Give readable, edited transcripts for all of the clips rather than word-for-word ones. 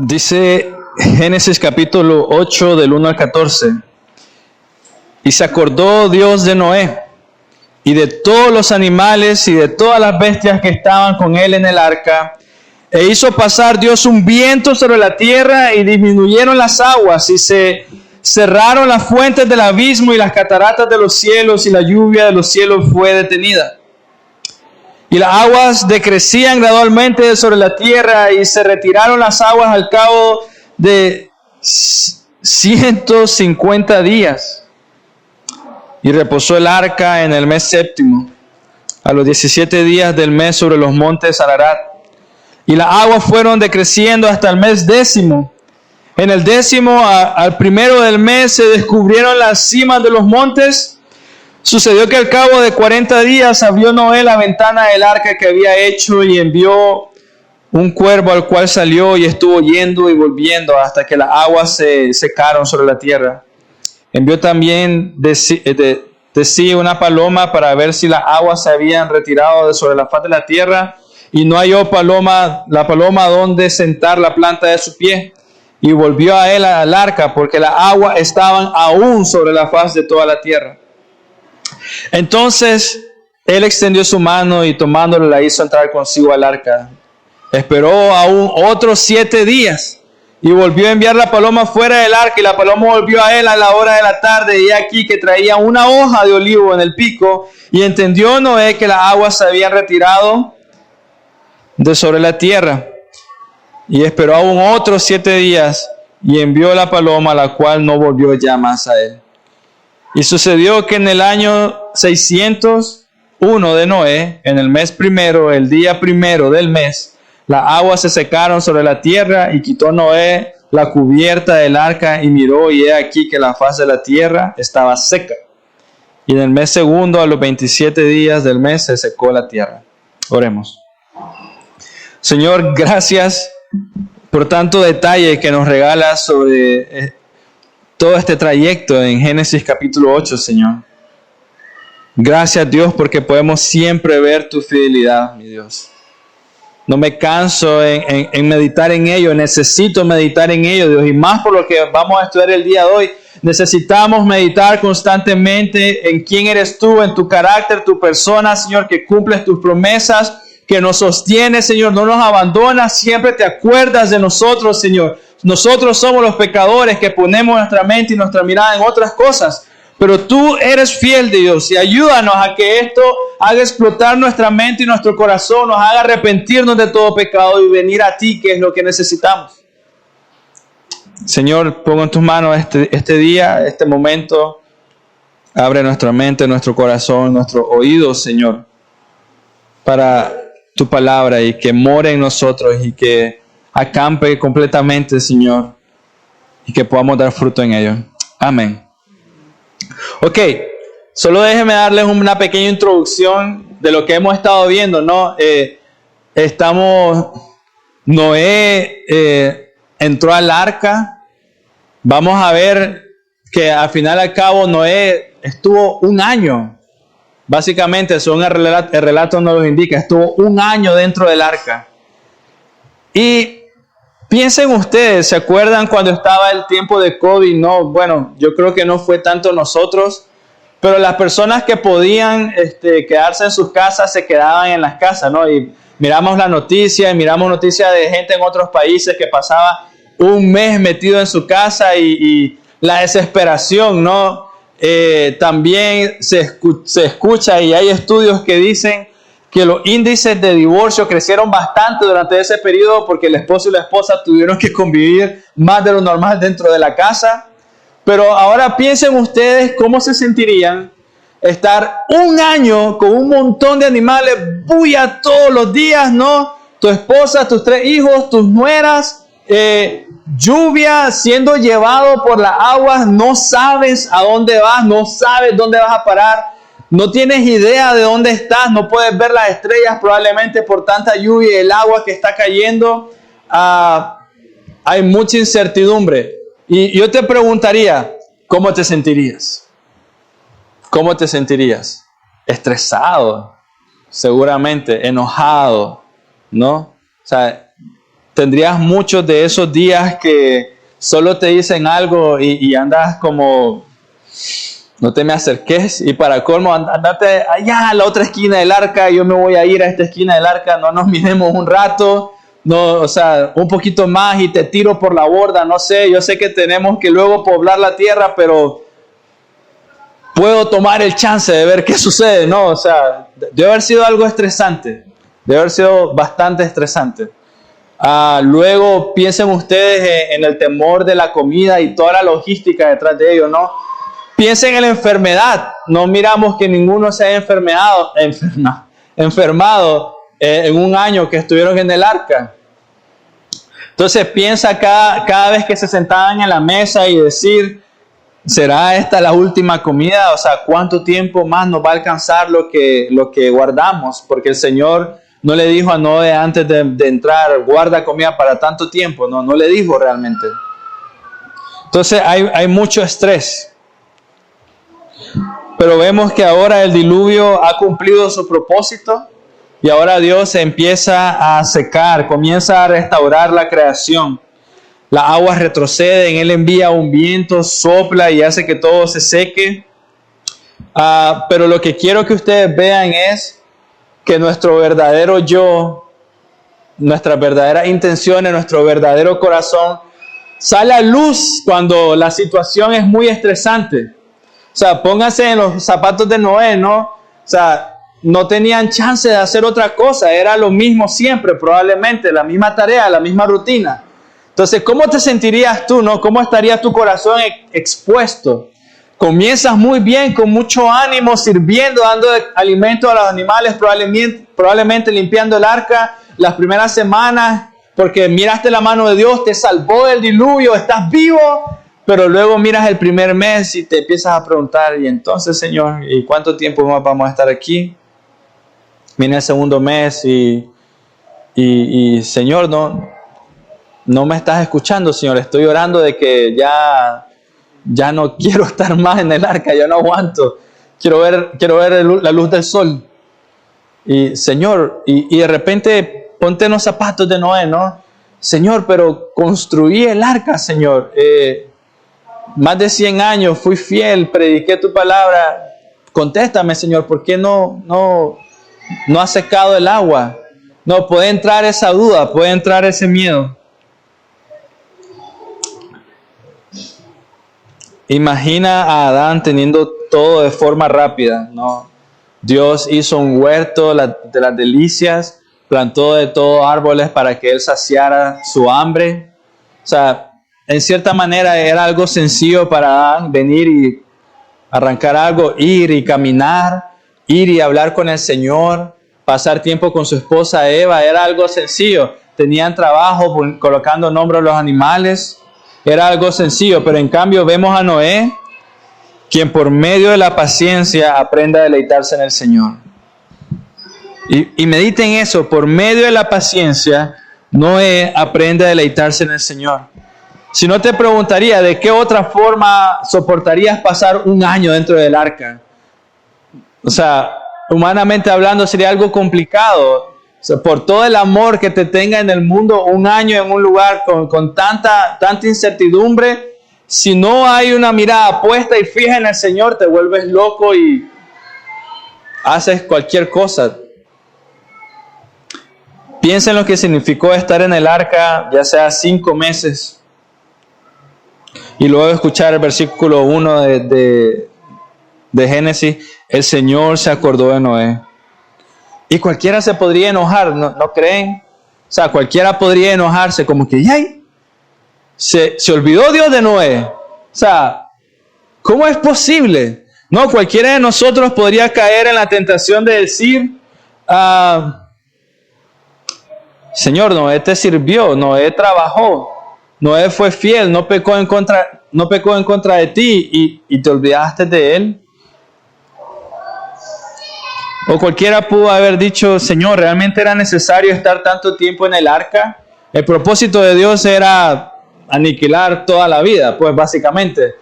Dice Génesis capítulo 8 del 1 al 14. Y se acordó Dios de Noé y de todos los animales y de todas las bestias que estaban con él en el arca. E hizo pasar Dios un viento sobre la tierra y disminuyeron las aguas y se cerraron las fuentes del abismo y las cataratas de los cielos y la lluvia de los cielos fue detenida. Y las aguas decrecían gradualmente sobre la tierra y se retiraron las aguas al cabo de 150 días. Y reposó el arca en el mes séptimo, a los 17 días del mes sobre los montes Ararat. Y las aguas fueron decreciendo hasta el mes décimo. En el décimo, al primero del mes, se descubrieron las cimas de los montes. Sucedió que al cabo de 40 días abrió Noé la ventana del arca que había hecho y envió un cuervo al cual salió y estuvo yendo y volviendo hasta que las aguas se secaron sobre la tierra. Envió también de sí una paloma para ver si las aguas se habían retirado de sobre la faz de la tierra, y no halló la paloma donde sentar la planta de su pie. Y volvió a él al arca, porque las aguas estaban aún sobre la faz de toda la tierra. Entonces él extendió su mano y tomándola la hizo entrar consigo al arca. Esperó aún otros 7 días. Y volvió a enviar la paloma fuera del arca, y la paloma volvió a él a la hora de la tarde, y aquí que traía una hoja de olivo en el pico, y entendió Noé que las aguas se habían retirado de sobre la tierra. Y esperó aún otros 7 días, y envió la paloma, la cual no volvió ya más a él. Y sucedió que en el año 601 de Noé, en el mes primero, el día primero del mes, las aguas se secaron sobre la tierra, y quitó Noé la cubierta del arca y miró, y he aquí que la faz de la tierra estaba seca. Y en el mes segundo, a los 27 días del mes, se secó la tierra. Oremos. Señor, gracias por tanto detalle que nos regalas sobre todo este trayecto en Génesis capítulo 8, Señor. Gracias, Dios, porque podemos siempre ver tu fidelidad, mi Dios. No me canso en meditar en ello, necesito meditar en ello, Dios, y más por lo que vamos a estudiar el día de hoy. Necesitamos meditar constantemente en quién eres tú, en tu carácter, tu persona, Señor, que cumples tus promesas, que nos sostienes, Señor, no nos abandonas, siempre te acuerdas de nosotros, Señor. Nosotros somos los pecadores que ponemos nuestra mente y nuestra mirada en otras cosas, pero tú eres fiel, Dios, y ayúdanos a que esto haga explotar nuestra mente y nuestro corazón, nos haga arrepentirnos de todo pecado y venir a ti, que es lo que necesitamos. Señor, pongo en tus manos este día, este momento. Abre nuestra mente, nuestro corazón, nuestros oídos, Señor, para tu palabra, y que more en nosotros y que acampe completamente, Señor, y que podamos dar fruto en ello. Amén. Ok, solo déjenme darles una pequeña introducción de lo que hemos estado viendo, ¿no? Noé entró al arca. Vamos a ver que al final al cabo Noé estuvo 1 año. Básicamente, según el relato nos lo indica, estuvo 1 año dentro del arca. Y piensen ustedes, ¿se acuerdan cuando estaba el tiempo de COVID? No, bueno, yo creo que no fue tanto nosotros, pero las personas que podían quedarse en sus casas se quedaban en las casas, ¿no? Y miramos la noticia, y miramos noticias de gente en otros países que pasaba 1 mes metido en su casa, y la desesperación, ¿no? También se escucha, y hay estudios que dicen que los índices de divorcio crecieron bastante durante ese periodo, porque el esposo y la esposa tuvieron que convivir más de lo normal dentro de la casa. Pero ahora piensen ustedes cómo se sentirían estar 1 año con un montón de animales, bulla todos los días, ¿no? Tu esposa, tus 3 hijos, tus nueras, lluvia, siendo llevado por las aguas, no sabes a dónde vas, no sabes dónde vas a parar. No tienes idea de dónde estás, no puedes ver las estrellas probablemente por tanta lluvia y el agua que está cayendo. Hay mucha incertidumbre. Y yo te preguntaría, ¿cómo te sentirías? ¿Cómo te sentirías? Estresado, seguramente, enojado, ¿no? O sea, tendrías muchos de esos días que solo te dicen algo y andas como, no te me acerques, y para colmo, andate allá a la otra esquina del arca, yo me voy a ir a esta esquina del arca, no nos miremos un rato, no, o sea, un poquito más y te tiro por la borda, no sé, yo sé que tenemos que luego poblar la tierra, pero puedo tomar el chance de ver qué sucede, ¿no? O sea, debe haber sido algo estresante, debe haber sido bastante estresante. Luego piensen ustedes en el temor de la comida y toda la logística detrás de ello, ¿no? Piensen en la enfermedad. No miramos que ninguno se haya enfermado en un año que estuvieron en el arca. Entonces piensa cada vez que se sentaban en la mesa y decir, ¿será esta la última comida? O sea, ¿cuánto tiempo más nos va a alcanzar lo que guardamos? Porque el Señor no le dijo a Noé antes de entrar, guarda comida para tanto tiempo. No le dijo realmente. Entonces hay mucho estrés. Pero vemos que ahora el diluvio ha cumplido su propósito y ahora Dios se empieza a secar, comienza a restaurar la creación. Las aguas retroceden, Él envía un viento, sopla y hace que todo se seque. Pero lo que quiero que ustedes vean es que nuestro verdadero yo, nuestras verdaderas intenciones, nuestro verdadero corazón, sale a luz cuando la situación es muy estresante. O sea, pónganse en los zapatos de Noé, ¿no? O sea, no tenían chance de hacer otra cosa, era lo mismo siempre, probablemente, la misma tarea, la misma rutina. Entonces, ¿cómo te sentirías tú, no? ¿Cómo estaría tu corazón expuesto? Comienzas muy bien, con mucho ánimo, sirviendo, dando alimento a los animales, probablemente limpiando el arca las primeras semanas, porque miraste la mano de Dios, te salvó del diluvio, estás vivo, pero luego miras el primer mes y te empiezas a preguntar, y entonces, Señor, ¿y cuánto tiempo más vamos a estar aquí? Viene el segundo mes y Señor, no me estás escuchando, Señor, estoy orando de que ya no quiero estar más en el arca, ya no aguanto, quiero ver la luz del sol. Y Señor, y de repente ponte en los zapatos de Noé, ¿no? Señor, pero construí el arca, Señor, más de 100 años, fui fiel, prediqué tu palabra, contéstame, Señor, ¿por qué no ha secado el agua? No, puede entrar esa duda, puede entrar ese miedo. Imagina a Adán teniendo todo de forma rápida, ¿no? Dios hizo un huerto de las delicias, plantó de todo árboles para que él saciara su hambre. O sea, en cierta manera era algo sencillo para Adán venir y arrancar algo, ir y caminar, ir y hablar con el Señor, pasar tiempo con su esposa Eva, era algo sencillo. Tenían trabajo colocando nombre a los animales. Era algo sencillo, pero en cambio vemos a Noé, quien por medio de la paciencia aprende a deleitarse en el Señor. Y mediten eso, por medio de la paciencia, Noé aprende a deleitarse en el Señor. Si no, te preguntaría, ¿de qué otra forma soportarías pasar un año dentro del arca? O sea, humanamente hablando sería algo complicado. O sea, por todo el amor que te tenga en el mundo, un año en un lugar con tanta incertidumbre, si no hay una mirada puesta y fija en el Señor, te vuelves loco y haces cualquier cosa. Piensa en lo que significó estar en el arca, ya sea 5 meses, y luego escuchar el versículo 1 de Génesis, el Señor se acordó de Noé. Y cualquiera se podría enojar, ¿no creen? O sea, cualquiera podría enojarse como que, ¡ay! Se olvidó Dios de Noé. O sea, ¿cómo es posible? No, cualquiera de nosotros podría caer en la tentación de decir, Señor, Noé te sirvió, Noé trabajó, Noé fue fiel, no pecó en contra de ti y te olvidaste de él. O cualquiera pudo haber dicho, Señor, ¿realmente era necesario estar tanto tiempo en el arca? El propósito de Dios era aniquilar toda la vida, pues básicamente.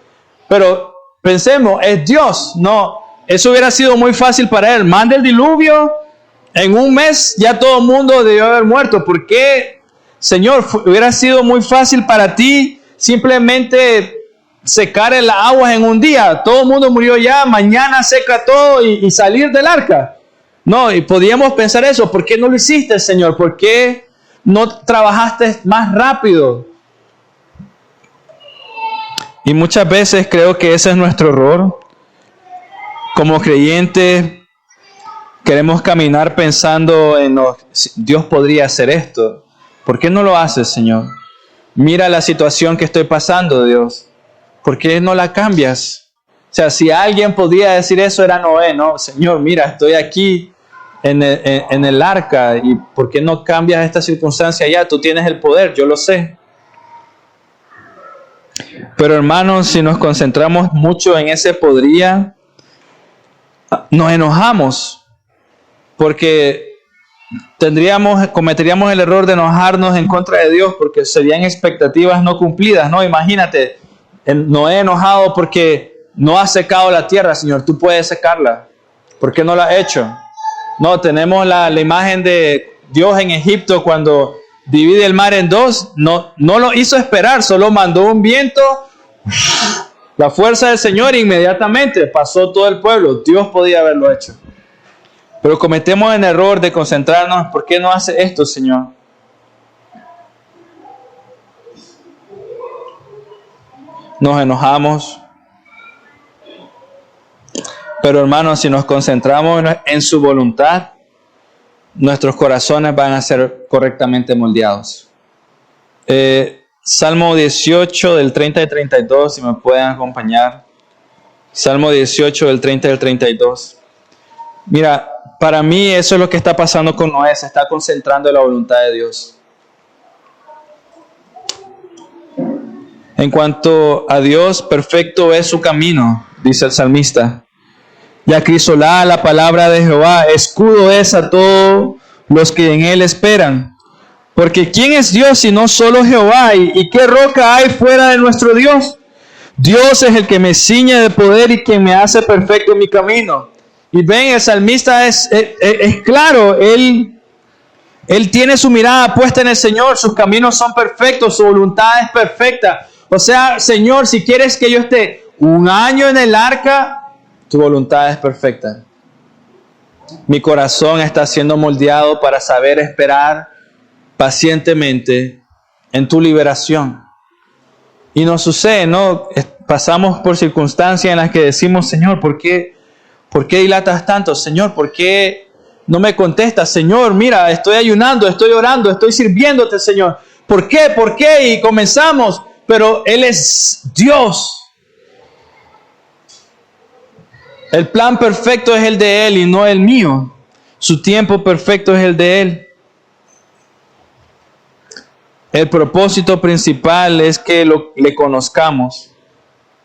Pero pensemos, es Dios, no. Eso hubiera sido muy fácil para Él. Manda el diluvio, en un mes ya todo el mundo debió haber muerto. ¿Por qué Señor, hubiera sido muy fácil para ti simplemente secar el agua en un día. Todo el mundo murió ya, mañana seca todo y salir del arca. No, y podíamos pensar eso. ¿Por qué no lo hiciste, Señor? ¿Por qué no trabajaste más rápido? Y muchas veces creo que ese es nuestro error. Como creyentes, queremos caminar pensando en Dios podría hacer esto. ¿Por qué no lo haces, Señor? Mira la situación que estoy pasando, Dios. ¿Por qué no la cambias? O sea, si alguien podía decir eso era Noé, ¿no? Señor, mira, estoy aquí en el arca y ¿por qué no cambias esta circunstancia ya? Tú tienes el poder, yo lo sé. Pero hermanos, si nos concentramos mucho en ese podría, nos enojamos porque cometeríamos el error de enojarnos en contra de Dios porque serían expectativas no cumplidas, ¿no? Imagínate, Noé enojado porque no ha secado la tierra, Señor, tú puedes secarla. ¿Por qué no lo has hecho? No, tenemos la imagen de Dios en Egipto cuando divide el mar en dos, no lo hizo esperar, solo mandó un viento, la fuerza del Señor, inmediatamente pasó todo el pueblo. Dios podía haberlo hecho. Pero cometemos el error de concentrarnos, ¿por qué no hace esto, Señor? Nos enojamos. Pero hermanos, si nos concentramos en su voluntad, nuestros corazones van a ser correctamente moldeados. Salmo 18 del 30 al 32, si me pueden acompañar. Salmo 18 del 30 al 32. Mira, para mí eso es lo que está pasando con Noé, se está concentrando en la voluntad de Dios. En cuanto a Dios, perfecto es su camino, dice el salmista. Y acrisolada la palabra de Jehová, escudo es a todos los que en él esperan. Porque ¿quién es Dios sino solo Jehová? ¿Y qué roca hay fuera de nuestro Dios? Dios es el que me ciñe de poder y quien me hace perfecto en mi camino. Y ven, el salmista es claro, él tiene su mirada puesta en el Señor, sus caminos son perfectos, su voluntad es perfecta. O sea, Señor, si quieres que yo esté un año en el arca, tu voluntad es perfecta. Mi corazón está siendo moldeado para saber esperar pacientemente en tu liberación. Y nos sucede, ¿no? Pasamos por circunstancias en las que decimos, Señor, ¿por qué dilatas tanto? Señor, ¿por qué no me contestas? Señor, mira, estoy ayunando, estoy orando, estoy sirviéndote, Señor. ¿Por qué? ¿Por qué? Y comenzamos, pero Él es Dios. El plan perfecto es el de Él y no el mío. Su tiempo perfecto es el de Él. El propósito principal es que le conozcamos.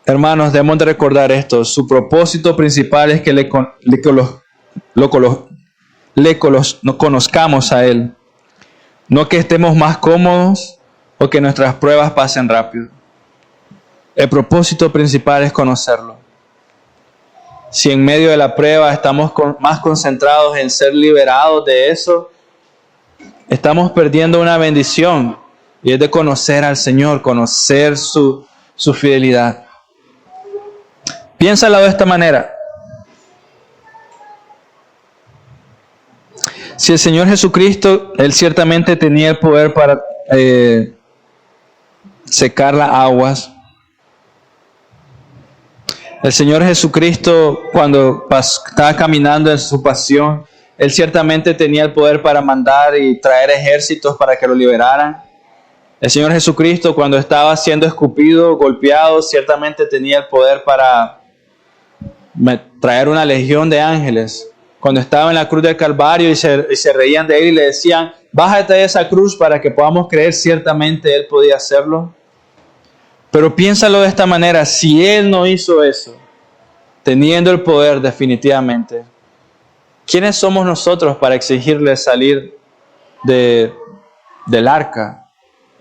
Hermanos, debemos de recordar esto. Su propósito principal es que le conozcamos a Él. No que estemos más cómodos o que nuestras pruebas pasen rápido. El propósito principal es conocerlo. Si en medio de la prueba estamos más concentrados en ser liberados de eso, estamos perdiendo una bendición. Y es de conocer al Señor, conocer su fidelidad. Piénsalo de esta manera. Si el Señor Jesucristo, Él ciertamente tenía el poder para secar las aguas. El Señor Jesucristo, cuando estaba caminando en su pasión, Él ciertamente tenía el poder para mandar y traer ejércitos para que lo liberaran. El Señor Jesucristo, cuando estaba siendo escupido, golpeado, ciertamente tenía el poder para traer una legión de ángeles. Cuando estaba en la cruz del Calvario y se reían de Él y le decían, bájate de esa cruz para que podamos creer, ciertamente Él podía hacerlo. Pero piénsalo de esta manera, si Él no hizo eso, teniendo el poder definitivamente, ¿quiénes somos nosotros para exigirle salir del arca?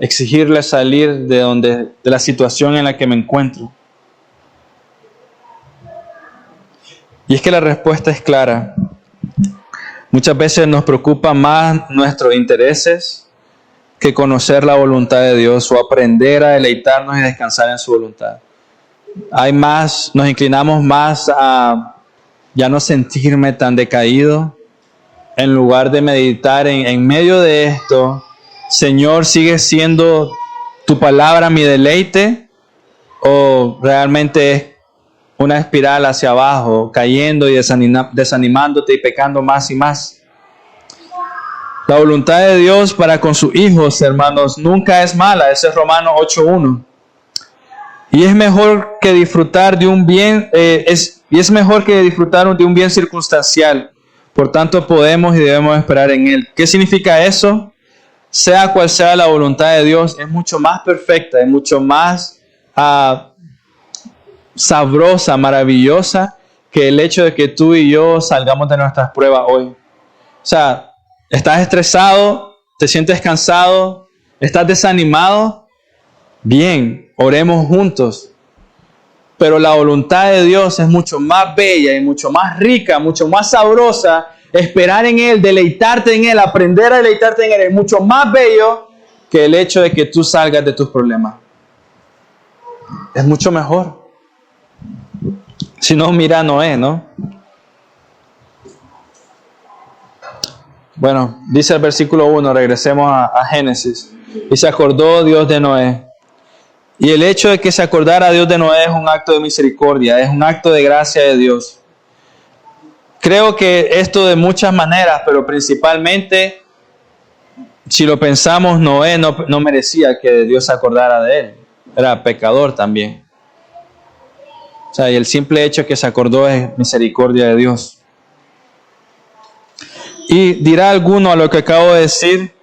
Exigirle salir de la situación en la que me encuentro. Y es que la respuesta es clara. Muchas veces nos preocupan más nuestros intereses que conocer la voluntad de Dios o aprender a deleitarnos y descansar en su voluntad. Nos inclinamos más a ya no sentirme tan decaído, en lugar de meditar en medio de esto, Señor, ¿sigue siendo tu palabra mi deleite? ¿O realmente es una espiral hacia abajo, cayendo y desanimándote y pecando más y más? La voluntad de Dios para con sus hijos, hermanos, nunca es mala. Ese es Romanos 8:1. Y es mejor que disfrutar de un bien, es mejor que disfrutar de un bien circunstancial. Por tanto, podemos y debemos esperar en Él. ¿Qué significa eso? Sea cual sea la voluntad de Dios, es mucho más perfecta, es mucho más sabrosa, maravillosa, que el hecho de que tú y yo salgamos de nuestras pruebas hoy. O sea, estás estresado, te sientes cansado, estás desanimado. Bien, oremos juntos. Pero la voluntad de Dios es mucho más bella y mucho más rica, mucho más sabrosa. Esperar en Él, deleitarte en Él, aprender a deleitarte en Él es mucho más bello que el hecho de que tú salgas de tus problemas. Es mucho mejor. Si no, mira a Noé, ¿no? Bueno, dice el versículo 1, regresemos a Génesis. Y se acordó Dios de Noé. Y el hecho de que se acordara Dios de Noé es un acto de misericordia, es un acto de gracia de Dios. Creo que esto de muchas maneras, pero principalmente, si lo pensamos, Noé no merecía que Dios se acordara de él. Era pecador también. O sea, y el simple hecho que se acordó es misericordia de Dios. Y dirá alguno a lo que acabo de decir,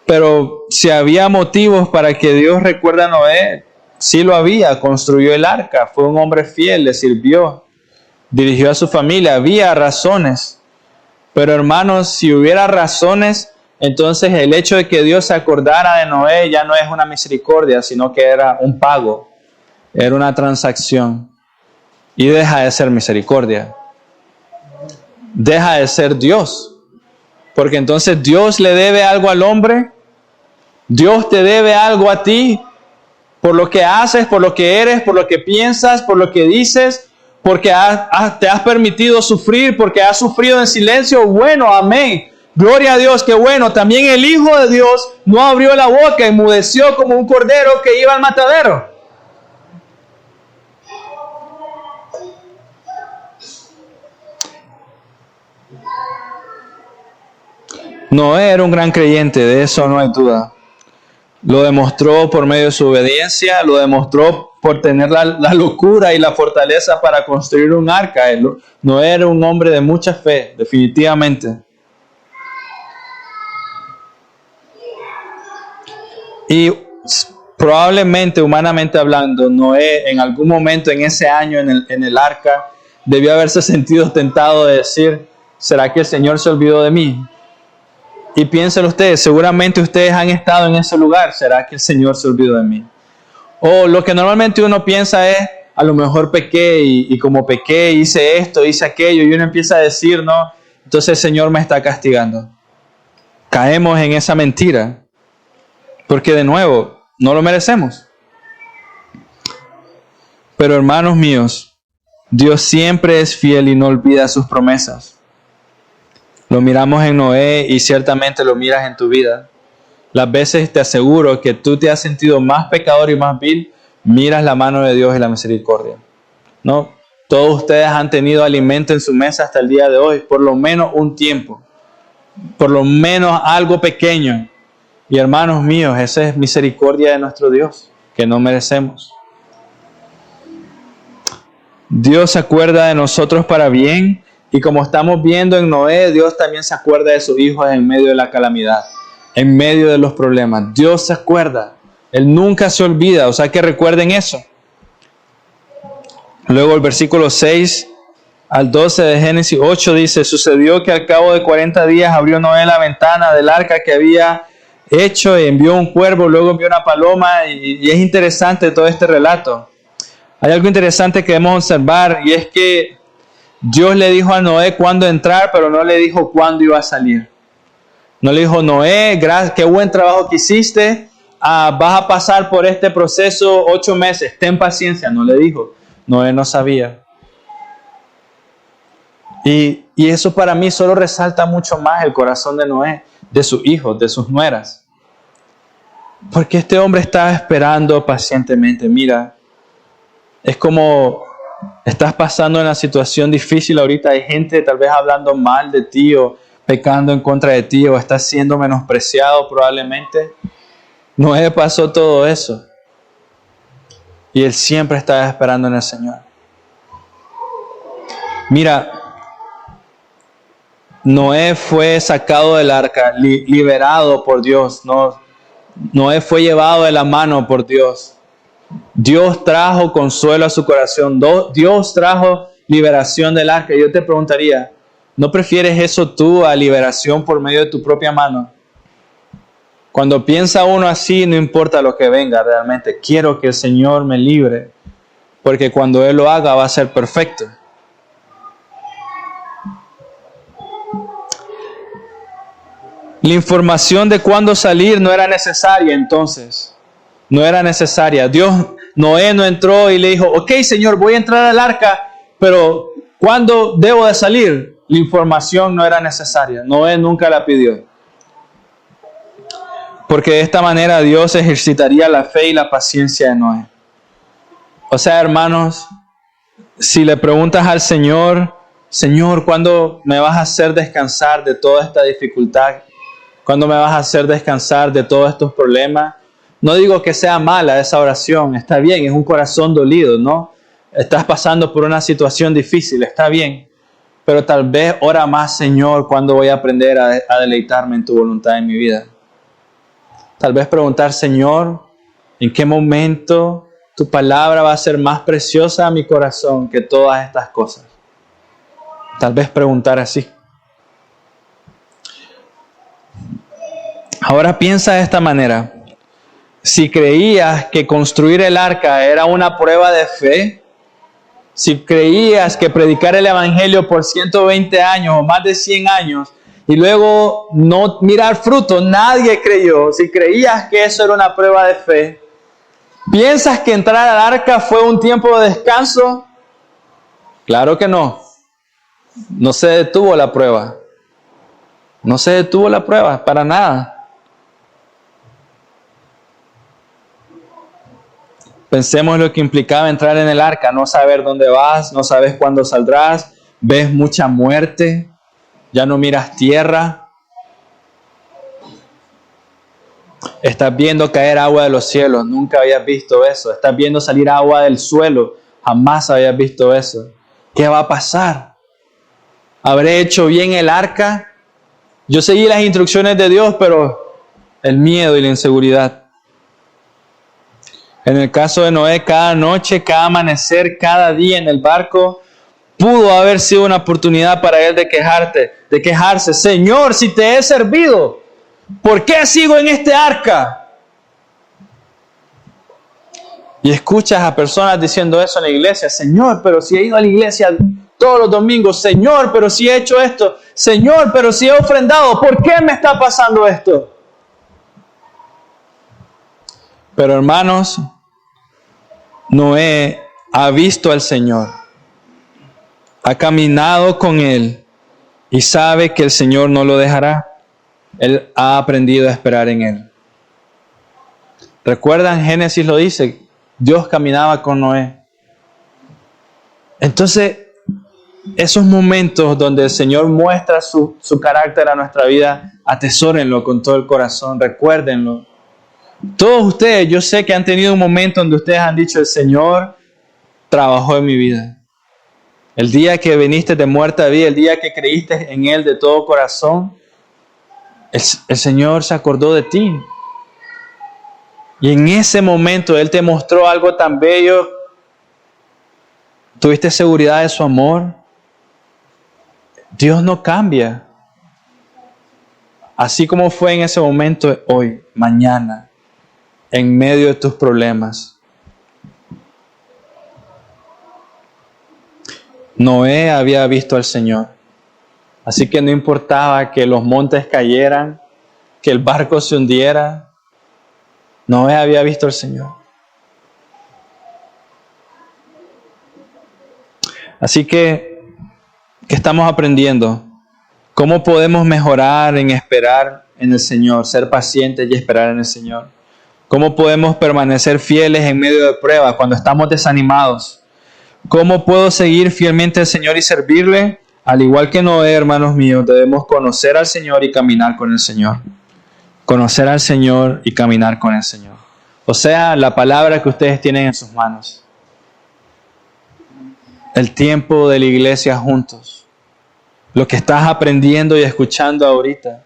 pero si había motivos para que Dios recuerde a Noé, sí lo había. Construyó el arca, fue un hombre fiel, le sirvió, dirigió a su familia, había razones. Pero hermanos, si hubiera razones, entonces el hecho de que Dios se acordara de Noé ya no es una misericordia, sino que era un pago, era una transacción. Y deja de ser misericordia. Deja de ser Dios. Porque entonces Dios le debe algo al hombre. Dios te debe algo a ti por lo que haces, por lo que eres, por lo que piensas, por lo que dices, porque te has permitido sufrir, porque has sufrido en silencio. Bueno, amén. Gloria a Dios, qué bueno. También el Hijo de Dios no abrió la boca, enmudeció como un cordero que iba al matadero. Noé era un gran creyente, de eso no hay duda. Lo demostró por medio de su obediencia, lo demostró por tener la locura y la fortaleza para construir un arca. Noé era un hombre de mucha fe, definitivamente. Y probablemente, humanamente hablando, Noé en algún momento en ese año en el arca debió haberse sentido tentado de decir, ¿será que el Señor se olvidó de mí? Y piensen ustedes, seguramente ustedes han estado en ese lugar. ¿Será que el Señor se olvidó de mí? O lo que normalmente uno piensa es, a lo mejor pequé y como pequé hice esto, hice aquello. Y uno empieza a decir, no, entonces el Señor me está castigando. Caemos en esa mentira. Porque de nuevo, no lo merecemos. Pero hermanos míos, Dios siempre es fiel y no olvida sus promesas. Lo miramos en Noé y ciertamente lo miras en tu vida. Las veces te aseguro que tú te has sentido más pecador y más vil, miras la mano de Dios y la misericordia. ¿No? Todos ustedes han tenido alimento en su mesa hasta el día de hoy, por lo menos un tiempo, por lo menos algo pequeño. Y hermanos míos, esa es misericordia de nuestro Dios, que no merecemos. Dios se acuerda de nosotros para bien. Y como estamos viendo en Noé, Dios también se acuerda de sus hijos en medio de la calamidad, en medio de los problemas. Dios se acuerda. Él nunca se olvida. O sea que recuerden eso. Luego el versículo 6 al 12 de Génesis 8 dice, sucedió que al cabo de 40 días abrió Noé la ventana del arca que había hecho y envió un cuervo, luego envió una paloma. Y es interesante todo este relato. Hay algo interesante que debemos observar y es que Dios le dijo a Noé cuándo entrar, pero no le dijo cuándo iba a salir. No le dijo, Noé, qué buen trabajo que hiciste. Vas a pasar por este proceso 8 meses. Ten paciencia. No le dijo. Noé no sabía. Y eso para mí solo resalta mucho más el corazón de Noé, de sus hijos, de sus nueras. Porque este hombre estaba esperando pacientemente. Mira, es como estás pasando en una situación difícil ahorita. Hay gente tal vez hablando mal de ti o pecando en contra de ti o estás siendo menospreciado probablemente. Noé pasó todo eso. Y él siempre estaba esperando en el Señor. Mira, Noé fue sacado del arca, liberado por Dios. Noé fue llevado de la mano por Dios. Dios trajo consuelo a su corazón. Dios trajo liberación del arca. Yo te preguntaría, ¿no prefieres eso tú a liberación por medio de tu propia mano? Cuando piensa uno así, no importa lo que venga realmente. Quiero que el Señor me libre, porque cuando Él lo haga va a ser perfecto. La información de cuándo salir no era necesaria entonces. No era necesaria. Noé no entró y le dijo, ok Señor, voy a entrar al arca, pero ¿cuándo debo de salir? La información no era necesaria. Noé nunca la pidió. Porque de esta manera Dios ejercitaría la fe y la paciencia de Noé. O sea, hermanos, si le preguntas al Señor, Señor, ¿cuándo me vas a hacer descansar de toda esta dificultad? ¿Cuándo me vas a hacer descansar de todos estos problemas? No digo que sea mala esa oración, está bien, es un corazón dolido, ¿no? Estás pasando por una situación difícil, está bien. Pero tal vez ora más, Señor, ¿cuándo voy a aprender a deleitarme en tu voluntad en mi vida? Tal vez preguntar, Señor, ¿en qué momento tu palabra va a ser más preciosa a mi corazón que todas estas cosas? Tal vez preguntar así. Ahora piensa de esta manera. Si creías que construir el arca era una prueba de fe, si creías que predicar el evangelio por 120 años o más de 100 años y luego no mirar fruto, nadie creyó. Si creías que eso era una prueba de fe, ¿piensas que entrar al arca fue un tiempo de descanso? Claro que no. No se detuvo la prueba. No se detuvo la prueba, para nada. Pensemos lo que implicaba entrar en el arca, no saber dónde vas, no sabes cuándo saldrás, ves mucha muerte, ya no miras tierra. Estás viendo caer agua de los cielos, nunca habías visto eso. Estás viendo salir agua del suelo, jamás habías visto eso. ¿Qué va a pasar? ¿Habré hecho bien el arca? Yo seguí las instrucciones de Dios, pero el miedo y la inseguridad. En el caso de Noé, cada noche, cada amanecer, cada día en el barco, pudo haber sido una oportunidad para él de quejarse. Señor, si te he servido, ¿por qué sigo en este arca? Y escuchas a personas diciendo eso en la iglesia. Señor, pero si he ido a la iglesia todos los domingos. Señor, pero si he hecho esto. Señor, pero si he ofrendado. ¿Por qué me está pasando esto? Pero hermanos, Noé ha visto al Señor, ha caminado con Él y sabe que el Señor no lo dejará. Él ha aprendido a esperar en Él. ¿Recuerdan? Génesis lo dice, Dios caminaba con Noé. Entonces, esos momentos donde el Señor muestra su carácter a nuestra vida, atesórenlo con todo el corazón, recuérdenlo. Todos ustedes, yo sé que han tenido un momento donde ustedes han dicho, el Señor trabajó en mi vida. El día que viniste de muerte a vida, el día que creíste en Él de todo corazón, el Señor se acordó de ti. Y en ese momento Él te mostró algo tan bello. ¿Tuviste seguridad de su amor? Dios no cambia. Así como fue en ese momento, hoy, mañana, en medio de tus problemas. Noé había visto al Señor. Así que no importaba que los montes cayeran, que el barco se hundiera, Noé había visto al Señor. Así que, ¿qué estamos aprendiendo? ¿Cómo podemos mejorar en esperar en el Señor, ser pacientes y esperar en el Señor? ¿Cómo podemos permanecer fieles en medio de pruebas cuando estamos desanimados? ¿Cómo puedo seguir fielmente al Señor y servirle? Al igual que Noé, hermanos míos, debemos conocer al Señor y caminar con el Señor. Conocer al Señor y caminar con el Señor. O sea, la palabra que ustedes tienen en sus manos. El tiempo de la iglesia juntos. Lo que estás aprendiendo y escuchando ahorita.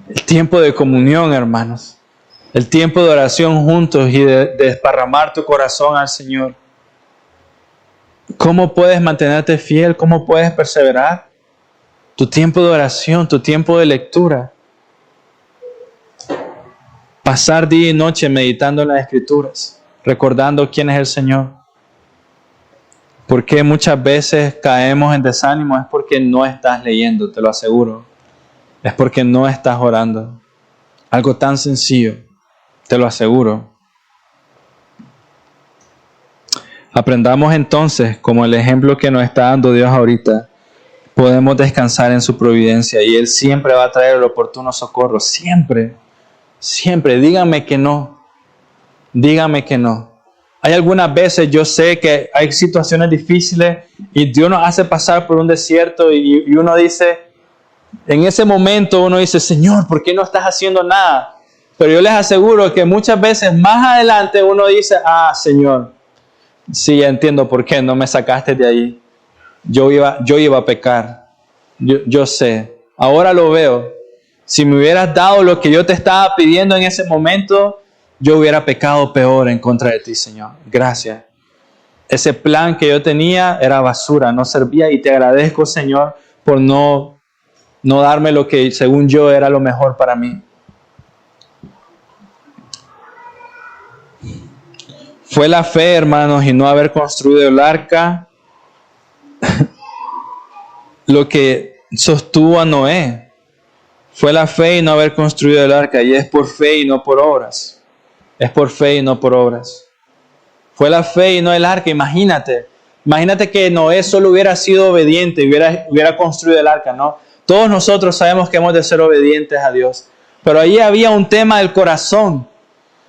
El tiempo de comunión, hermanos. El tiempo de oración juntos y de desparramar tu corazón al Señor. ¿Cómo puedes mantenerte fiel? ¿Cómo puedes perseverar? Tu tiempo de oración, tu tiempo de lectura. Pasar día y noche meditando en las Escrituras, recordando quién es el Señor. Porque muchas veces caemos en desánimo es porque no estás leyendo, te lo aseguro. Es porque no estás orando. Algo tan sencillo, te lo aseguro. Aprendamos entonces, como el ejemplo que nos está dando Dios ahorita, podemos descansar en su providencia y Él siempre va a traer el oportuno socorro. Siempre, siempre. Dígame que no. Dígame que no. Hay algunas veces yo sé que hay situaciones difíciles y Dios nos hace pasar por un desierto y uno dice, en ese momento uno dice, Señor, ¿por qué no estás haciendo nada? Pero yo les aseguro que muchas veces más adelante uno dice, Señor, sí, ya entiendo por qué no me sacaste de ahí. Yo iba a pecar. Yo sé. Ahora lo veo. Si me hubieras dado lo que yo te estaba pidiendo en ese momento, yo hubiera pecado peor en contra de ti, Señor. Gracias. Ese plan que yo tenía era basura, no servía y te agradezco, Señor, por no darme lo que según yo era lo mejor para mí. Fue la fe, hermanos, y no haber construido el arca lo que sostuvo a Noé. Fue la fe y no haber construido el arca, y es por fe y no por obras. Es por fe y no por obras. Fue la fe y no el arca. Imagínate que Noé solo hubiera sido obediente y hubiera construido el arca, ¿no? Todos nosotros sabemos que hemos de ser obedientes a Dios. Pero ahí había un tema del corazón. O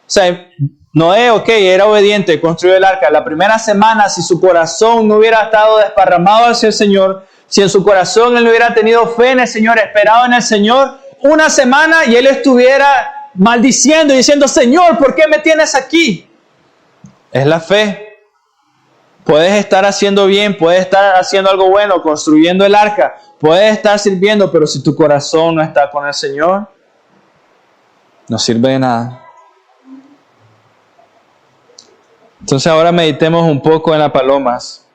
sea, Noé, era obediente, construyó el arca. La primera semana, si su corazón no hubiera estado desparramado hacia el Señor, si en su corazón él no hubiera tenido fe en el Señor, esperado en el Señor, una semana y él estuviera maldiciendo y diciendo, Señor, ¿por qué me tienes aquí? Es la fe. Puedes estar haciendo bien, puedes estar haciendo algo bueno, construyendo el arca, puedes estar sirviendo, pero si tu corazón no está con el Señor, no sirve de nada. Entonces ahora meditemos un poco en las palomas.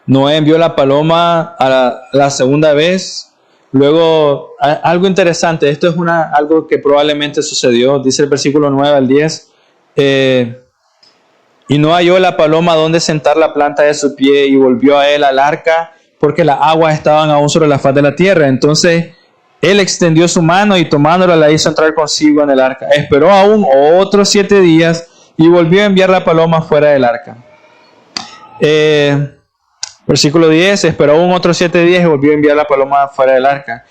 Noé envió la paloma a la segunda vez. Luego, algo interesante, esto es algo que probablemente sucedió, dice el versículo 9 al 10, y no halló la paloma donde sentar la planta de su pie y volvió a él al arca porque las aguas estaban aún sobre la faz de la tierra. Entonces él extendió su mano y tomándola la hizo entrar consigo en el arca. Esperó aún otros 7 días y volvió a enviar la paloma fuera del arca. Versículo 10, esperó aún otros 7 días y volvió a enviar la paloma fuera del arca.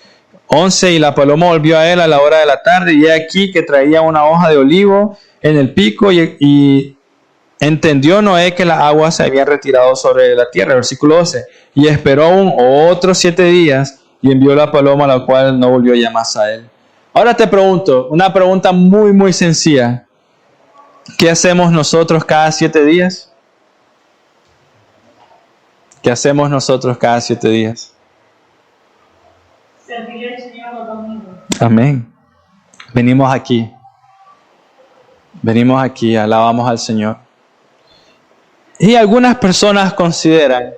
11, y la paloma volvió a él a la hora de la tarde, y he aquí que traía una hoja de olivo en el pico, y entendió Noé que las aguas se habían retirado sobre la tierra. Versículo 12, y esperó aún otros 7 días, y envió la paloma, la cual no volvió ya más a él. Ahora te pregunto, una pregunta muy, muy sencilla. ¿Qué hacemos nosotros cada 7 días? ¿Qué hacemos nosotros cada 7 días? Servirle al Señor los domingos. Amén. Venimos aquí, alabamos al Señor. Y algunas personas consideran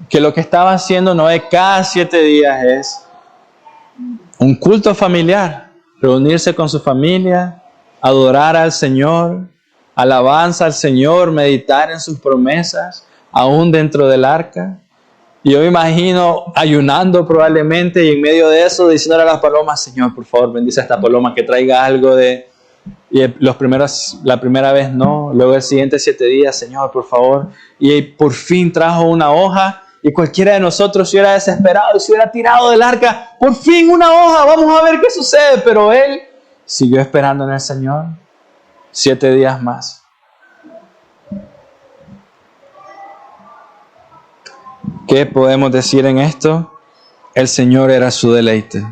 que lo que estaba haciendo Noé cada 7 días es un culto familiar, reunirse con su familia, adorar al Señor, alabanza al Señor, meditar en sus promesas, aún dentro del arca. Y yo me imagino ayunando probablemente y en medio de eso diciéndole a las palomas, Señor, por favor, bendice a esta paloma que traiga algo de... Y la primera vez no, luego el siguiente 7 días, Señor, por favor. Y por fin trajo una hoja y cualquiera de nosotros se hubiera desesperado y se hubiera tirado del arca. Por fin una hoja, vamos a ver qué sucede. Pero él siguió esperando en el Señor 7 días más. ¿Qué podemos decir en esto? El Señor era su deleite.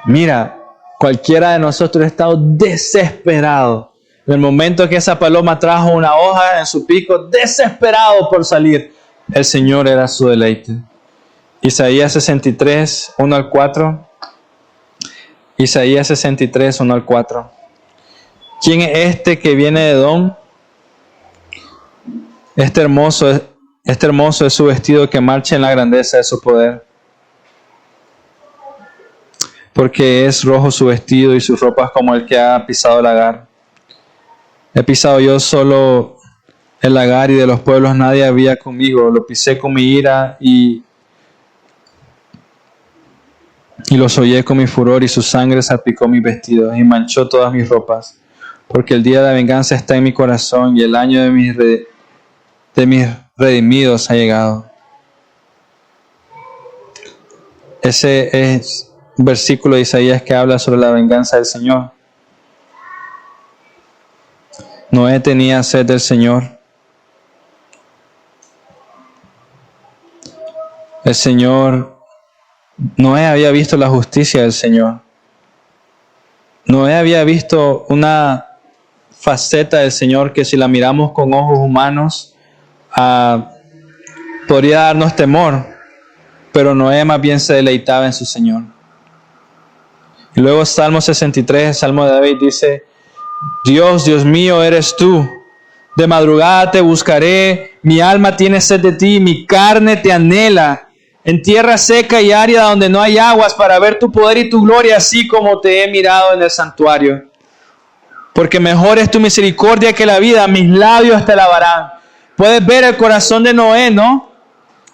Mira, cualquiera de nosotros ha estado desesperado. En el momento que esa paloma trajo una hoja en su pico, desesperado por salir, el Señor era su deleite. Isaías 63, 1 al 4. Isaías 63, 1 al 4. ¿Quién es este que viene de Edom? Este hermoso es su vestido que marcha en la grandeza de su poder. Porque es rojo su vestido y sus ropas como el que ha pisado el lagar. He pisado yo solo el lagar y de los pueblos nadie había conmigo. Lo pisé con mi ira y los hollé con mi furor y su sangre salpicó mis vestidos y manchó todas mis ropas. Porque el día de la venganza está en mi corazón y el año de mis redimidos ha llegado. Ese es un versículo de Isaías que habla sobre la venganza del Señor. Noé tenía sed del Señor. Noé había visto la justicia del Señor. Noé había visto una faceta del Señor que si la miramos con ojos humanos, podría darnos temor. Pero Noé más bien se deleitaba en su Señor. Y luego Salmo 63, el Salmo de David dice, Dios, Dios mío, eres tú. De madrugada te buscaré, mi alma tiene sed de ti, mi carne te anhela. En tierra seca y árida donde no hay aguas para ver tu poder y tu gloria, así como te he mirado en el santuario. Porque mejor es tu misericordia que la vida, mis labios te alabarán. Puedes ver el corazón de Noé, ¿no?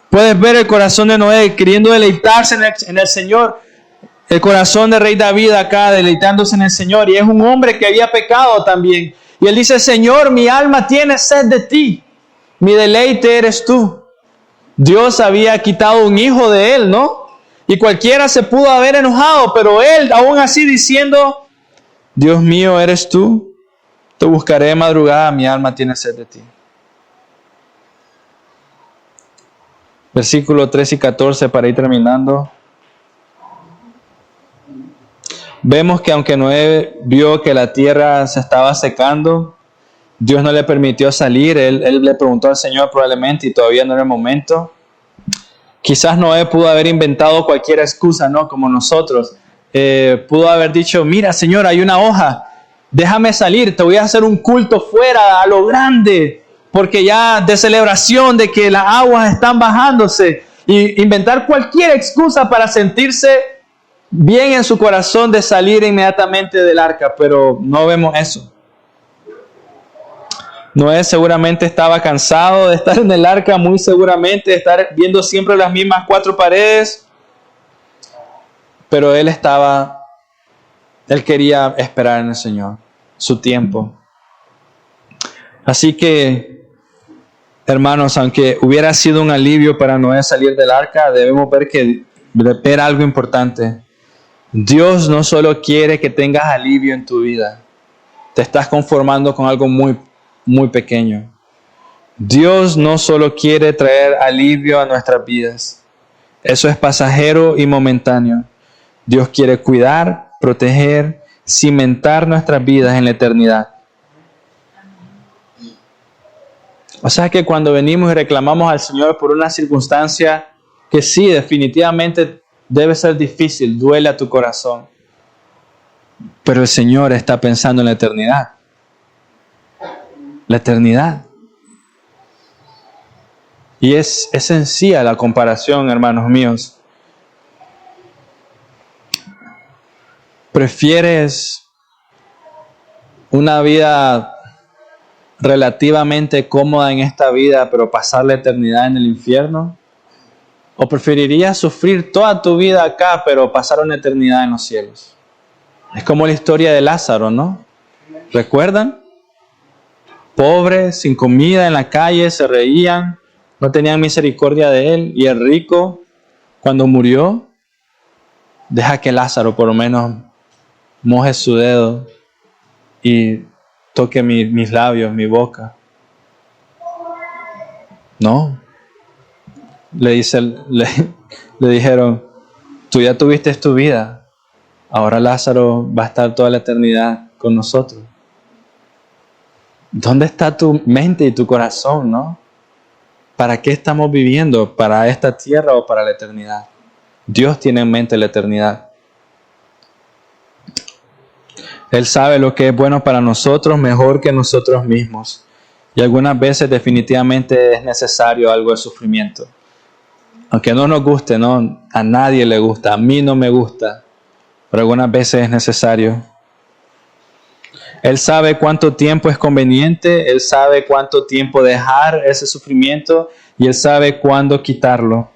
Puedes ver el corazón de Noé queriendo deleitarse en el Señor. El corazón de rey David acá deleitándose en el Señor. Y es un hombre que había pecado también. Y él dice, Señor, mi alma tiene sed de ti. Mi deleite eres tú. Dios había quitado un hijo de él, ¿no? Y cualquiera se pudo haber enojado. Pero él aún así diciendo, Dios mío, eres tú. Te buscaré de madrugada, mi alma tiene sed de ti. Versículo 13 y 14 para ir terminando. Vemos que aunque Noé vio que la tierra se estaba secando, Dios no le permitió salir. Él le preguntó al Señor probablemente y todavía no era el momento. Quizás Noé pudo haber inventado cualquier excusa, ¿no? Como nosotros. Pudo haber dicho, mira Señor, hay una hoja, déjame salir, te voy a hacer un culto fuera a lo grande, porque ya de celebración de que las aguas están bajándose. Y inventar cualquier excusa para sentirse bien en su corazón de salir inmediatamente del arca, pero no vemos eso. Noé seguramente estaba cansado de estar en el arca, muy seguramente de estar viendo siempre las mismas 4 paredes, pero él quería esperar en el Señor, su tiempo. Así que, hermanos, aunque hubiera sido un alivio para Noé salir del arca, debemos ver algo importante. Dios no solo quiere que tengas alivio en tu vida. Te estás conformando con algo muy, muy pequeño. Dios no solo quiere traer alivio a nuestras vidas. Eso es pasajero y momentáneo. Dios quiere cuidar, proteger, cimentar nuestras vidas en la eternidad. O sea que cuando venimos y reclamamos al Señor por una circunstancia que sí, definitivamente debe ser difícil, duele a tu corazón. Pero el Señor está pensando en la eternidad. La eternidad. Y es sencilla la comparación, hermanos míos. ¿Prefieres una vida relativamente cómoda en esta vida, pero pasar la eternidad en el infierno? ¿O preferirías sufrir toda tu vida acá, pero pasar una eternidad en los cielos? Es como la historia de Lázaro, ¿no? ¿Recuerdan? Pobre, sin comida en la calle, se reían, no tenían misericordia de él. Y el rico, cuando murió, deja que Lázaro por lo menos moje su dedo y toque mis labios, mi boca. No. Le dijeron, tú ya tuviste tu vida, ahora Lázaro va a estar toda la eternidad con nosotros. ¿Dónde está tu mente y tu corazón, no? ¿Para qué estamos viviendo? ¿Para esta tierra o para la eternidad? Dios tiene en mente la eternidad. Él sabe lo que es bueno para nosotros mejor que nosotros mismos. Y algunas veces definitivamente es necesario algo de sufrimiento. Aunque no nos guste, ¿no? A nadie le gusta, a mí no me gusta, pero algunas veces es necesario. Él sabe cuánto tiempo es conveniente, Él sabe cuánto tiempo dejar ese sufrimiento y Él sabe cuándo quitarlo.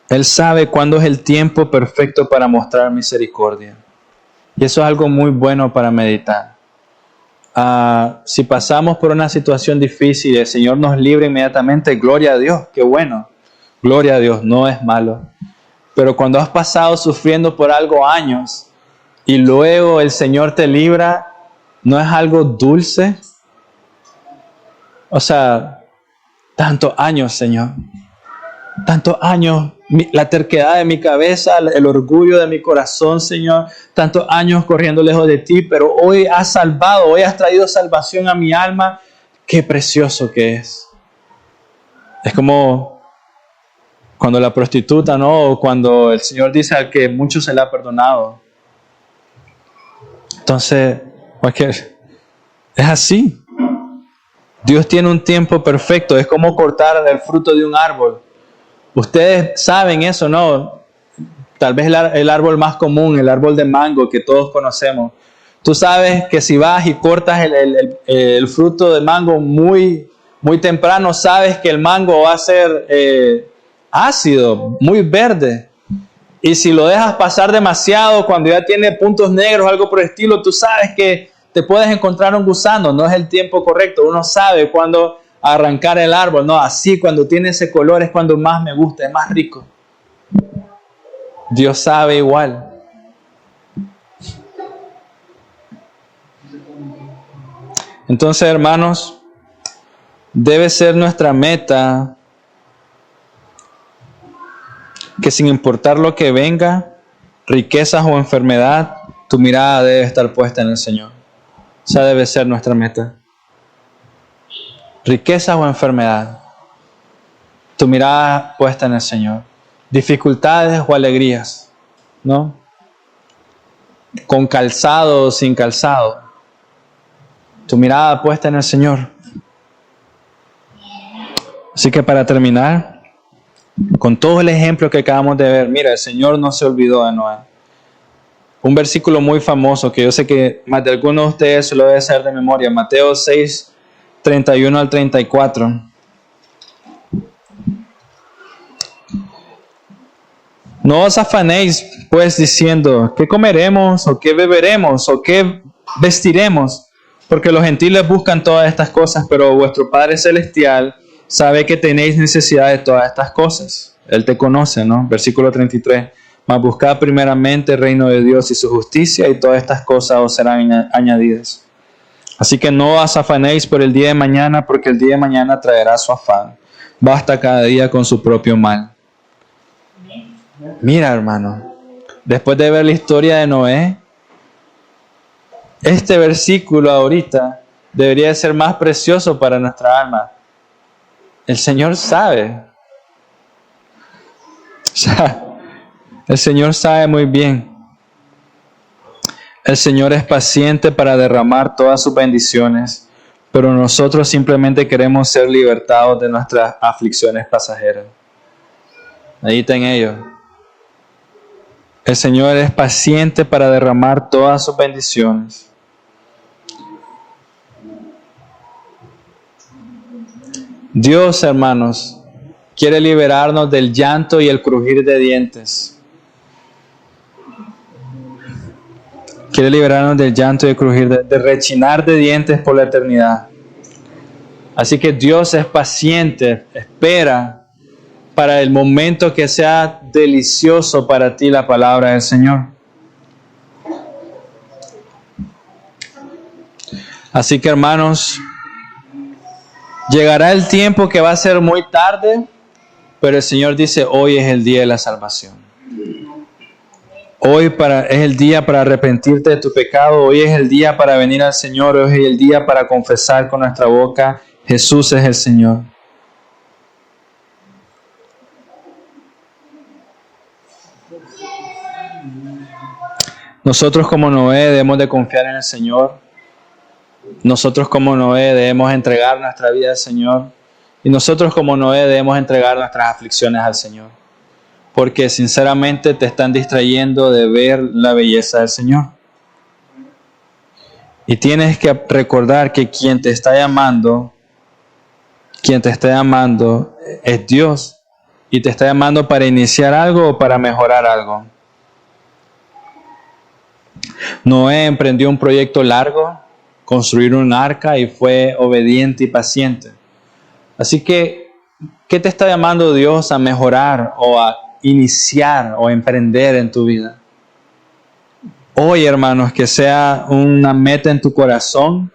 Él sabe cuándo es el tiempo perfecto para mostrar misericordia. Y eso es algo muy bueno para meditar. Si pasamos por una situación difícil y el Señor nos libre inmediatamente, gloria a Dios, qué bueno. Gloria a Dios, no es malo. Pero cuando has pasado sufriendo por algo años y luego el Señor te libra, ¿no es algo dulce? O sea, tantos años, Señor. Tantos años, la terquedad de mi cabeza, el orgullo de mi corazón, Señor. Tantos años corriendo lejos de ti, pero hoy has salvado, hoy has traído salvación a mi alma. Qué precioso que es. Es como cuando la prostituta, ¿no? O cuando el Señor dice al que mucho se le ha perdonado. Entonces, es así. Dios tiene un tiempo perfecto. Es como cortar el fruto de un árbol. Ustedes saben eso, ¿no? Tal vez el árbol más común, el árbol de mango que todos conocemos. Tú sabes que si vas y cortas el fruto de mango muy, muy temprano, sabes que el mango va a ser ácido, muy verde. Y si lo dejas pasar demasiado, cuando ya tiene puntos negros, algo por el estilo, tú sabes que te puedes encontrar un gusano. No es el tiempo correcto. Uno sabe cuándo arrancar el árbol. No, así cuando tiene ese color es cuando más me gusta, es más rico. Dios sabe igual. Entonces, hermanos, debe ser nuestra meta que sin importar lo que venga, riquezas o enfermedad, tu mirada debe estar puesta en el Señor. Esa debe ser nuestra meta. Riquezas o enfermedad, tu mirada puesta en el Señor. Dificultades o alegrías, ¿no? Con calzado o sin calzado, tu mirada puesta en el Señor. Así que para terminar, con todo el ejemplo que acabamos de ver, mira, el Señor no se olvidó de Noé. Un versículo muy famoso que yo sé que más de algunos de ustedes se lo deben saber de memoria, Mateo 6, 31 al 34. No os afanéis, pues, diciendo, ¿qué comeremos, o qué beberemos, o qué vestiremos? Porque los gentiles buscan todas estas cosas, pero vuestro Padre Celestial sabe que tenéis necesidad de todas estas cosas. Él te conoce, ¿no? Versículo 33. Mas buscad primeramente el reino de Dios y su justicia, y todas estas cosas os serán añadidas. Así que no os afanéis por el día de mañana, porque el día de mañana traerá su afán. Basta cada día con su propio mal. Mira, hermano, después de ver la historia de Noé, este versículo ahorita debería ser más precioso para nuestra alma. El Señor sabe. O sea, el Señor sabe muy bien. El Señor es paciente para derramar todas sus bendiciones, pero nosotros simplemente queremos ser libertados de nuestras aflicciones pasajeras. Ahí está en ellos. El Señor es paciente para derramar todas sus bendiciones. Dios, hermanos, quiere liberarnos del llanto y el crujir de dientes. Quiere liberarnos del llanto y el crujir, de rechinar de dientes por la eternidad. Así que Dios es paciente, espera para el momento que sea delicioso para ti la palabra del Señor. Así que, hermanos, llegará el tiempo que va a ser muy tarde, pero el Señor dice, hoy es el día de la salvación. Hoy es el día para arrepentirte de tu pecado, hoy es el día para venir al Señor, hoy es el día para confesar con nuestra boca, Jesús es el Señor. Nosotros como Noé debemos de confiar en el Señor. Nosotros como Noé debemos entregar nuestra vida al Señor. Y nosotros como Noé debemos entregar nuestras aflicciones al Señor. Porque sinceramente te están distrayendo de ver la belleza del Señor. Y tienes que recordar que quien te está llamando es Dios. Y te está llamando para iniciar algo o para mejorar algo. Noé emprendió un proyecto largo, construir un arca, y fue obediente y paciente. Así que, ¿qué te está llamando Dios a mejorar o a iniciar o emprender en tu vida? Hoy, hermanos, que sea una meta en tu corazón,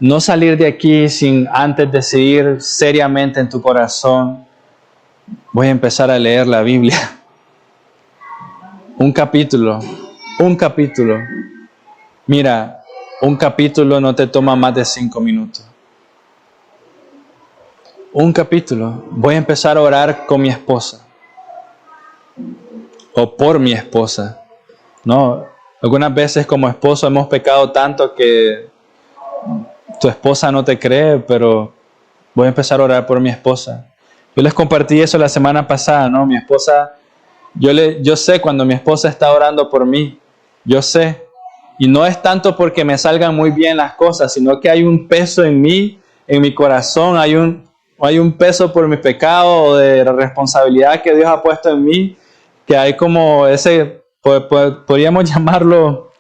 no salir de aquí sin antes decidir seriamente en tu corazón, voy a empezar a leer la Biblia. Un capítulo. Mira, un capítulo no te toma más de 5 minutos. Un capítulo. Voy a empezar a orar con mi esposa. O por mi esposa. No, algunas veces como esposo hemos pecado tanto que tu esposa no te cree, pero voy a empezar a orar por mi esposa. Yo les compartí eso la semana pasada, ¿no? Mi esposa, yo sé cuando mi esposa está orando por mí. Yo sé, y no es tanto porque me salgan muy bien las cosas, sino que hay un peso en mí, en mi corazón, hay un peso por mi pecado o de la responsabilidad que Dios ha puesto en mí, que hay como ese, podríamos llamarlo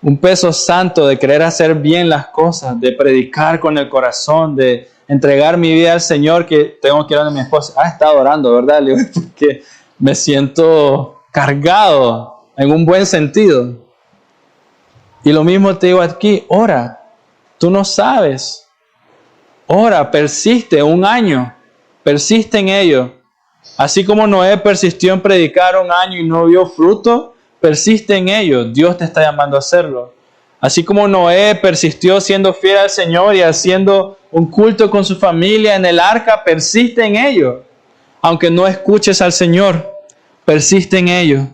un peso santo de querer hacer bien las cosas, de predicar con el corazón, de entregar mi vida al Señor, que tengo que ir a mi esposa. Está orando, ¿verdad? Le digo, porque me siento cargado. En un buen sentido. Y lo mismo te digo aquí, ora. Tú no sabes. Ora, persiste 1 año. Persiste en ello. Así como Noé persistió en predicar 1 año y no vio fruto, persiste en ello. Dios te está llamando a hacerlo. Así como Noé persistió siendo fiel al Señor y haciendo un culto con su familia en el arca, persiste en ello. Aunque no escuches al Señor, persiste en ello.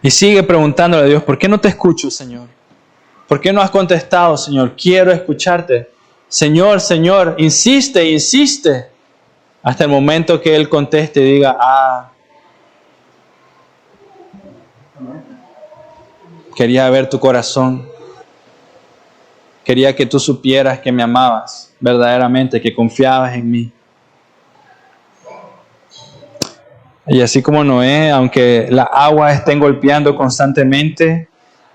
Y sigue preguntándole a Dios, ¿por qué no te escucho, Señor? ¿Por qué no has contestado, Señor? Quiero escucharte. Señor, Señor, insiste. Hasta el momento que Él conteste y diga, quería ver tu corazón. Quería que tú supieras que me amabas verdaderamente, que confiabas en mí. Y así como Noé, aunque las aguas estén golpeando constantemente,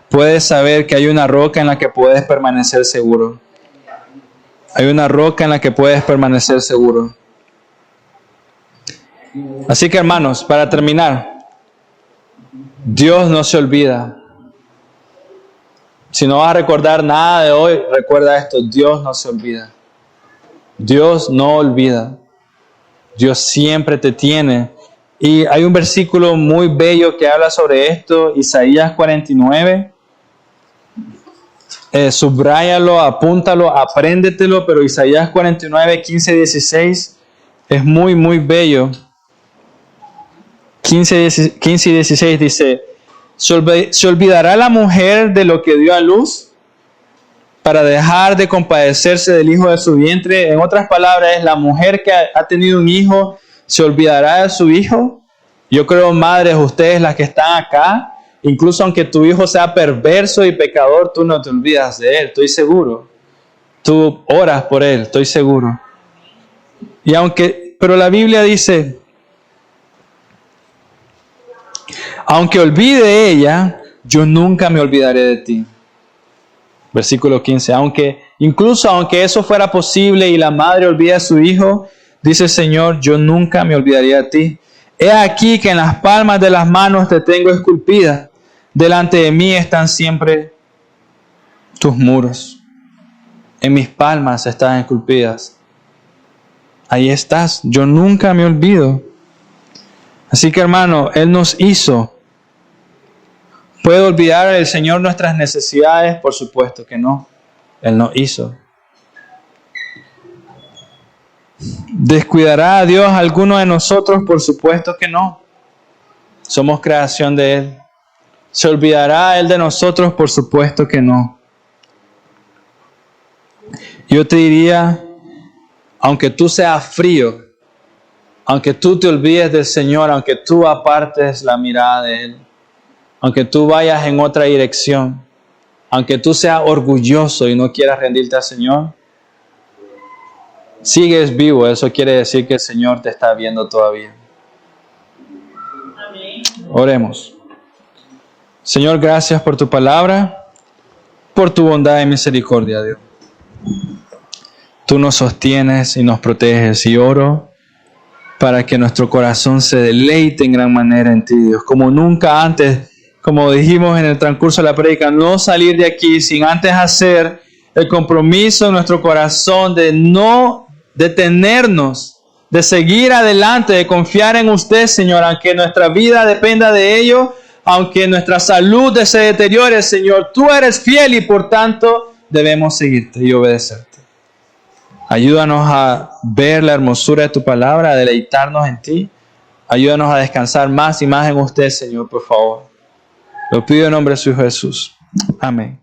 puedes saber que hay una roca en la que puedes permanecer seguro. Hay una roca en la que puedes permanecer seguro. Así que, hermanos, para terminar, Dios no se olvida. Si no vas a recordar nada de hoy, recuerda esto: Dios no se olvida. Dios no olvida. Dios siempre te tiene. Y hay un versículo muy bello que habla sobre esto, Isaías 49. Subráyalo, apúntalo, apréndetelo, pero Isaías 49, 15 y 16 es muy, muy bello. 15 y 16 dice: ¿Se olvidará la mujer de lo que dio a luz para dejar de compadecerse del hijo de su vientre? En otras palabras, es la mujer que ha tenido un hijo, ¿se olvidará de su hijo? Yo creo, madres, ustedes las que están acá, incluso aunque tu hijo sea perverso y pecador, tú no te olvidas de él, estoy seguro. Tú oras por él, estoy seguro. Pero la Biblia dice, aunque olvide ella, yo nunca me olvidaré de ti. Versículo 15, incluso aunque eso fuera posible y la madre olvida a su hijo, dice el Señor, yo nunca me olvidaría de ti. He aquí que en las palmas de las manos te tengo esculpida. Delante de mí están siempre tus muros. En mis palmas están esculpidas. Ahí estás. Yo nunca me olvido. Así que, hermano, Él nos hizo. ¿Puede olvidar el Señor nuestras necesidades? Por supuesto que no. Él nos hizo. ¿Descuidará a Dios a alguno de nosotros? Por supuesto que no. Somos creación de Él. ¿Se olvidará Él de nosotros? Por supuesto que no. Yo te diría, aunque tú seas frío, aunque tú te olvides del Señor, aunque tú apartes la mirada de Él, aunque tú vayas en otra dirección, aunque tú seas orgulloso y no quieras rendirte al Señor, sigues vivo. Eso quiere decir que el Señor te está viendo todavía. Amén. Oremos. Señor, gracias por tu palabra, por tu bondad y misericordia, Dios. Tú nos sostienes y nos proteges, y oro para que nuestro corazón se deleite en gran manera en ti, Dios, como nunca antes, como dijimos en el transcurso de la prédica, no salir de aquí sin antes hacer el compromiso en nuestro corazón de no detenernos, de seguir adelante, de confiar en usted, Señor, aunque nuestra vida dependa de ello, aunque nuestra salud se deteriore, Señor, tú eres fiel y por tanto debemos seguirte y obedecerte. Ayúdanos a ver la hermosura de tu palabra, a deleitarnos en ti. Ayúdanos a descansar más y más en usted, Señor, por favor. Lo pido en nombre de su Hijo Jesús. Amén.